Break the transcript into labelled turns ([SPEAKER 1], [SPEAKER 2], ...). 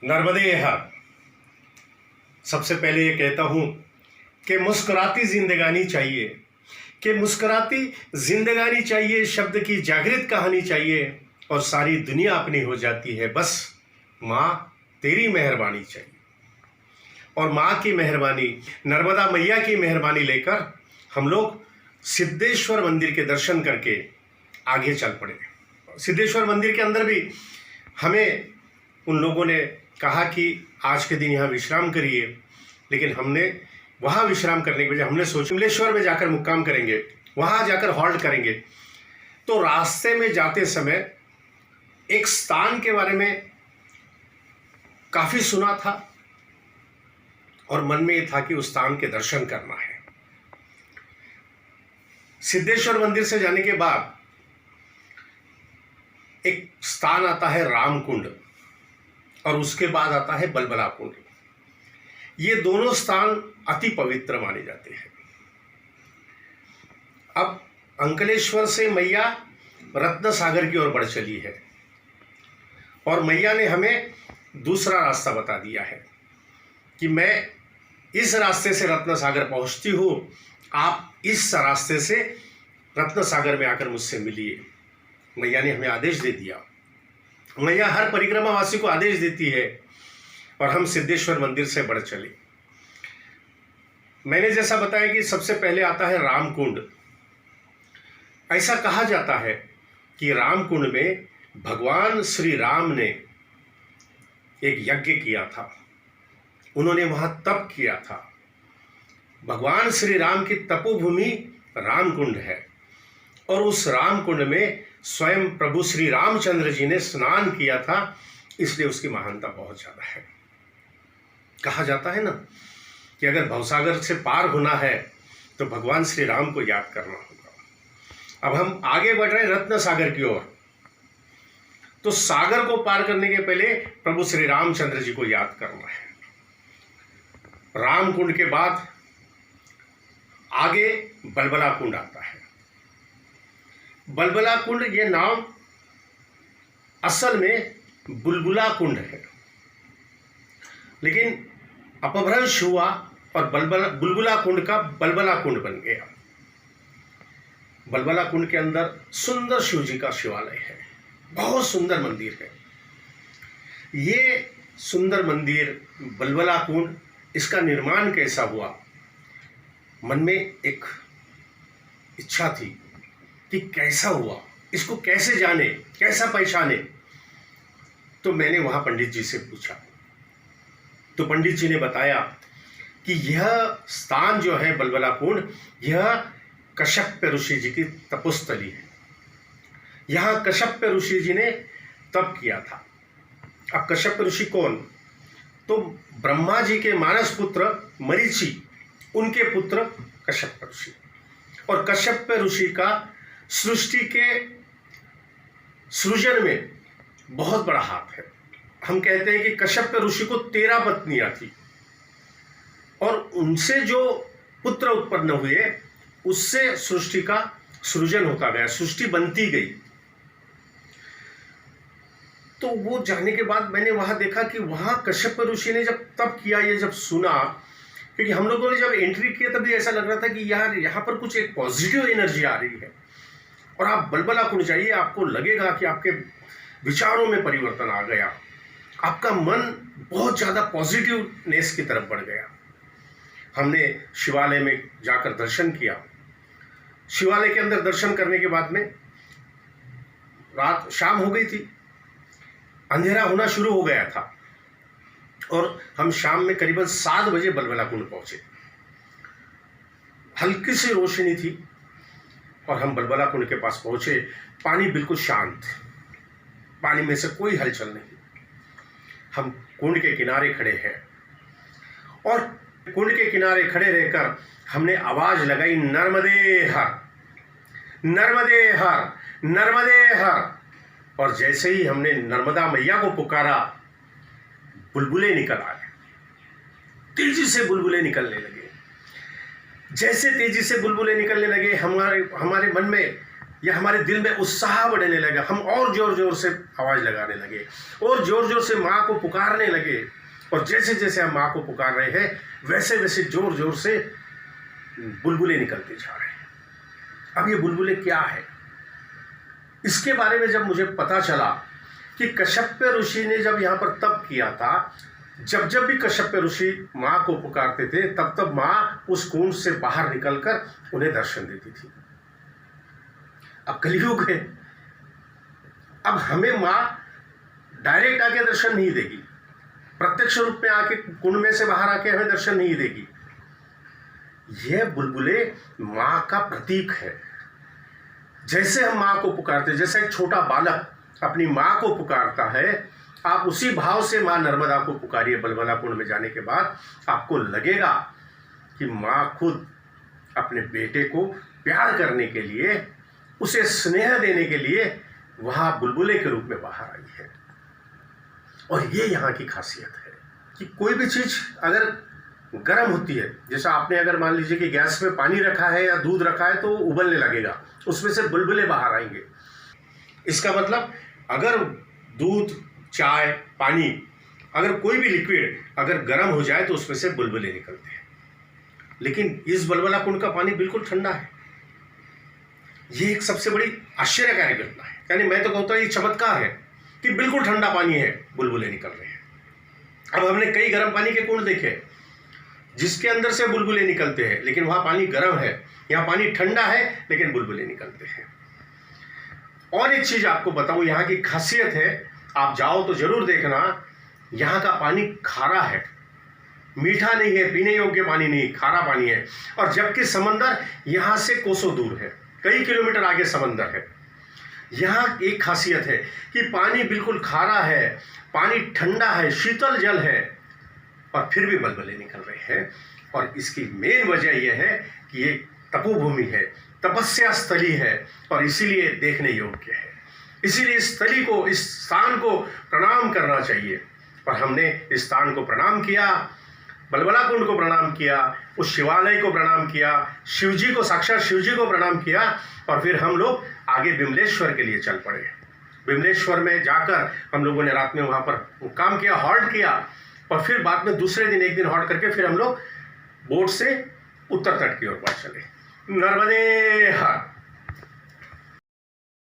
[SPEAKER 1] नर्मदे हर। सबसे पहले ये कहता हूँ कि मुस्कुराती जिंदगानी चाहिए, कि मुस्कुराती जिंदगानी चाहिए, शब्द की जागृत कहानी चाहिए और सारी दुनिया अपनी हो जाती है। बस माँ तेरी मेहरबानी चाहिए। और माँ की मेहरबानी, नर्मदा मैया की मेहरबानी लेकर हम लोग सिद्धेश्वर मंदिर के दर्शन करके आगे चल पड़े। सिद्धेश्वर मंदिर के अंदर भी हमें उन लोगों ने कहा कि आज के दिन यहाँ विश्राम करिए, लेकिन हमने वहाँ विश्राम करने के बजाय हमने सोचा कमलेश्वर में जाकर मुक्काम करेंगे, वहाँ जाकर हॉल्ट करेंगे। तो रास्ते में जाते समय एक स्थान के बारे में काफ़ी सुना था और मन में ये था कि उस स्थान के दर्शन करना है। सिद्धेश्वर मंदिर से जाने के बाद एक स्थान आता है रामकुंड और उसके बाद आता है बलबला कुंड। ये दोनों स्थान अति पवित्र माने जाते हैं। अब अंकलेश्वर से मैया रत्न सागर की ओर बढ़ चली है और मैया ने हमें दूसरा रास्ता बता दिया है कि मैं इस रास्ते से रत्न सागर पहुंचती हूँ, आप इस रास्ते से रत्न सागर में आकर मुझसे मिलिए। मैया ने हमें आदेश दे दिया। मैया हर परिक्रमा वासी को आदेश देती है और हम सिद्धेश्वर मंदिर से बढ़ चले। मैंने जैसा बताया कि सबसे पहले आता है रामकुंड। ऐसा कहा जाता है कि रामकुंड में भगवान श्री राम ने एक यज्ञ किया था, उन्होंने वहां तप किया था। भगवान श्री राम की तपोभूमि रामकुंड है और उस रामकुंड में स्वयं प्रभु श्री रामचंद्र जी ने स्नान किया था, इसलिए उसकी महानता बहुत ज्यादा है। कहा जाता है ना कि अगर भवसागर से पार होना है तो भगवान श्री राम को याद करना होगा। अब हम आगे बढ़ रहे हैं रत्न सागर की ओर। तो सागर को पार करने के पहले प्रभु श्री रामचंद्र जी को याद करना है। रामकुंड के बाद आगे बलबला कुंड आता है। बलबला कुंड ये नाम असल में बुलबुला कुंड है, लेकिन अपभ्रंश हुआ और बुलबुला कुंड का बलबला कुंड बन गया। बलबला कुंड के अंदर सुंदर शिव जी का शिवालय है, बहुत सुंदर मंदिर है। ये सुंदर मंदिर बलबला कुंड, इसका निर्माण कैसा हुआ, मन में एक इच्छा थी कि कैसा हुआ, इसको कैसे जाने, कैसा पहचाने। तो मैंने वहां पंडित जी से पूछा तो पंडित जी ने बताया कि यह स्थान जो है बलबला कुंड, यह कश्यप ऋषि जी की तपोस्थली है। यहां कश्यप ऋषि जी ने तप किया था। अब कश्यप ऋषि कौन? तो ब्रह्मा जी के मानस पुत्र मरीचि, उनके पुत्र कश्यप ऋषि। और कश्यप ऋषि का सृष्टि के सृजन में बहुत बड़ा हाथ है। हम कहते हैं कि कश्यप ऋषि को 13 पत्नियां थी और उनसे जो पुत्र उत्पन्न हुए उससे सृष्टि का सृजन होता गया, सृष्टि बनती गई। तो वो जाने के बाद मैंने वहां देखा कि वहां कश्यप ऋषि ने जब तप किया, ये जब सुना, क्योंकि हम लोगों ने जब एंट्री किया तभी ऐसा लग रहा था कि यार यहाँ पर कुछ एक पॉजिटिव एनर्जी आ रही है और आप बलबला कुंड जाइए, आपको लगेगा कि आपके विचारों में परिवर्तन आ गया, आपका मन बहुत ज़्यादा पॉजिटिवनेस की तरफ बढ़ गया। हमने शिवालय में जाकर दर्शन किया। शिवालय के अंदर दर्शन करने के बाद में रात शाम हो गई थी, अंधेरा होना शुरू हो गया था और हम शाम में करीबन 7 बजे बलबला कुंड पहुंचे। हल्की सी रोशनी थी और हम बलबला कुंड के पास पहुंचे। पानी बिल्कुल शांत, पानी में से कोई हलचल नहीं। हम कुंड के किनारे खड़े हैं और कुंड के किनारे खड़े रहकर हमने आवाज लगाई, नर्मदे हर, नर्मदे हर, नर्मदे हर। और जैसे ही हमने नर्मदा मैया को पुकारा, बुलबुले निकल आए, तेजी से बुलबुले निकलने लगे। जैसे तेजी से बुलबुले निकलने लगे, हमारे मन में यह हमारे दिल में उत्साह बढ़ने लगा, हम और जोर जोर से आवाज़ लगाने लगे और जोर जोर से माँ को पुकारने लगे। और जैसे जैसे हम माँ को पुकार रहे हैं वैसे वैसे जोर जोर से बुलबुले निकलते जा रहे हैं। अब ये बुलबुले क्या है, इसके बारे में जब मुझे पता चला कि कश्यप ऋषि ने जब यहाँ पर तप किया था, जब जब भी कश्यप ऋषि माँ को पुकारते थे तब तब माँ उस कुंड से बाहर निकलकर उन्हें दर्शन देती थी। अब कलयुग है, अब हमें माँ डायरेक्ट आके दर्शन नहीं देगी, प्रत्यक्ष रूप में आके कुंड में से बाहर आके हमें दर्शन नहीं देगी। यह बुलबुले माँ का प्रतीक है। जैसे हम माँ को पुकारते, जैसे एक छोटा बालक अपनी माँ को पुकारता है, आप उसी भाव से माँ नर्मदा को पुकारिए। बलबला कुंड में जाने के बाद आपको लगेगा कि माँ खुद अपने बेटे को प्यार करने के लिए, उसे स्नेह देने के लिए वहाँ बुलबुले के रूप में बाहर आई है। और ये यहाँ की खासियत है कि कोई भी चीज़ अगर गर्म होती है, जैसा आपने अगर मान लीजिए कि गैस पे पानी रखा है या दूध रखा है तो उबलने लगेगा, उसमें से बुलबुले बाहर आएंगे। इसका मतलब अगर दूध, चाय, पानी, अगर कोई भी लिक्विड अगर गर्म हो जाए तो उसमें से बुलबुले निकलते हैं। लेकिन इस बलबला कुंड का पानी बिल्कुल ठंडा है। ये एक सबसे बड़ी आश्चर्यकारी घटना है। यानी मैं तो कहता हूँ ये चमत्कार है कि बिल्कुल ठंडा पानी है, बुलबुले निकल रहे हैं। अब हमने कई गर्म पानी के कुंड देखे जिसके अंदर से बुलबुले निकलते हैं, लेकिन वहाँ पानी गर्म है, यहाँ पानी ठंडा है लेकिन बुलबुले निकलते हैं। और एक चीज़ आपको बताऊँ, यहाँ की खासियत है, आप जाओ तो जरूर देखना, यहाँ का पानी खारा है, मीठा नहीं है, पीने योग्य पानी नहीं, खारा पानी है। और जबकि समंदर यहाँ से कोसों दूर है, कई किलोमीटर आगे समंदर है। यहाँ एक खासियत है कि पानी बिल्कुल खारा है, पानी ठंडा है, शीतल जल है, और फिर भी बुलबुले निकल रहे हैं। और इसकी मेन वजह यह है कि ये तपोभूमि है, तपस्या स्थली है, और इसीलिए देखने योग्य है। इसीलिए इस स्थली को, इस स्थान को प्रणाम करना चाहिए। और हमने इस स्थान को प्रणाम किया, बलबला कुंड को प्रणाम किया, उस शिवालय को प्रणाम किया, शिव जी को, साक्षात शिव जी को प्रणाम किया, और फिर हम लोग आगे विमलेश्वर के लिए चल पड़े। विमलेश्वर में जाकर हम लोगों ने रात में वहाँ पर काम किया, हॉल्ट किया, और फिर बाद में दूसरे दिन एक दिन हॉल्ट करके फिर हम लोग बोट से उत्तर तट की ओर बढ़ चले। नर्मदे हर।